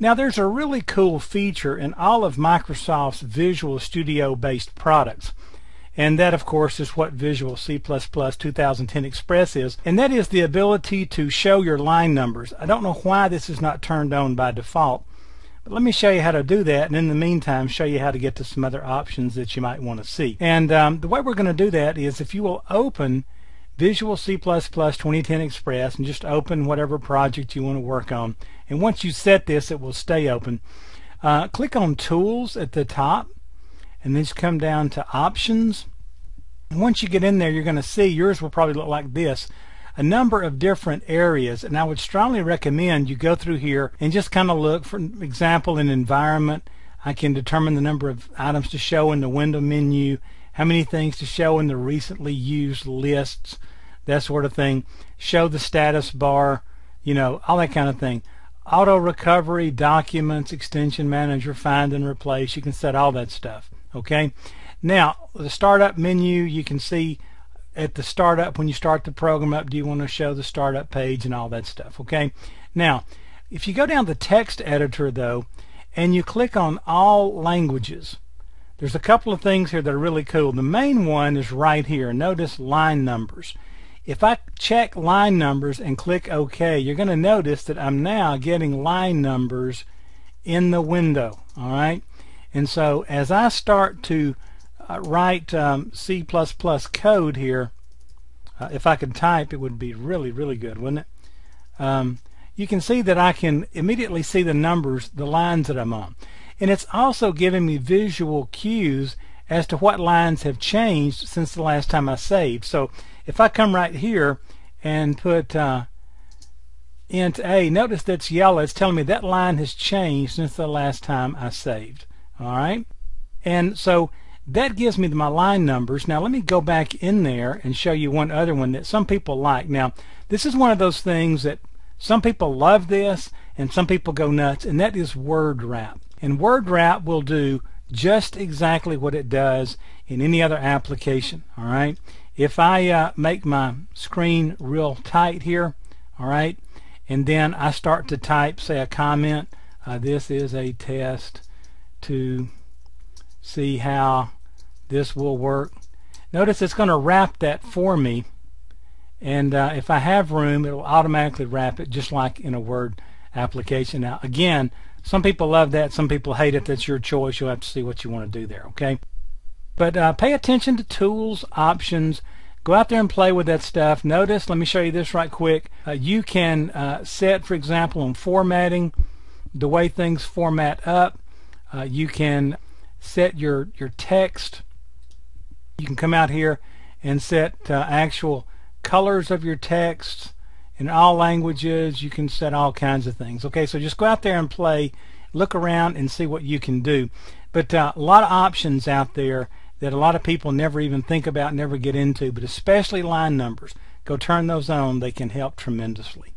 Now there's a really cool feature in all of Microsoft's Visual Studio based products, and that of course is what Visual C++ 2010 Express is, and that is the ability to show your line numbers. I don't know why this is not turned on by default, but let me show you how to do that, and in the meantime show you how to get to some other options that you might want to see. And the way we're going to do that is if you will open Visual C++ 2010 Express and just open whatever project you want to work on, and once you set this it will stay open. Click on Tools at the top and then just come down to Options, and once you get in there you're going to see yours will probably look like this, a number of different areas, and I would strongly recommend you go through here and just kind of look. For example, in environment, I can determine the number of items to show in the window menu, how many things to show in the recently used lists, that sort of thing. Show the status bar, you know, all that kind of thing. Auto recovery, documents, extension manager, find and replace, you can set all that stuff. Okay, now the startup menu, you can see at the startup, when you start the program up, do you want to show the startup page and all that stuff. Okay, now if you go down the text editor though and you click on all languages, there's a couple of things here that are really cool. The main one is right here. Notice line numbers. If I check line numbers and click OK, you're going to notice that I'm now getting line numbers in the window. All right, and so as I start to write C++ code here, if I could type, it would be really, really good, wouldn't it? You can see that I can immediately see the numbers, the lines that I'm on. And it's also giving me visual cues as to what lines have changed since the last time I saved. So if I come right here and put int A, notice that's yellow. It's telling me that line has changed since the last time I saved. All right, and so that gives me my line numbers. Now let me go back in there and show you one other one that some people like. Now this is one of those things that some people love this and some people go nuts, and that is word wrap. And word wrap will do just exactly what it does in any other application. All right, if I make my screen real tight here, all right, and then I start to type, say, a comment, this is a test to see how this will work. Notice it's going to wrap that for me, and if I have room it will automatically wrap it just like in a Word application. Now again, some people love that, some people hate it. That's your choice. You'll have to see what you want to do there. Okay, but pay attention to tools, options. Go out there and play with that stuff. Notice, let me show you this right quick. You can set, for example, on formatting, the way things format up. You can set your text. You can come out here and set actual colors of your text in all languages. You can set all kinds of things. Okay, so just go out there and play, look around and see what you can do. But a lot of options out there that a lot of people never even think about, never get into, but especially line numbers. Go turn those on. They can help tremendously.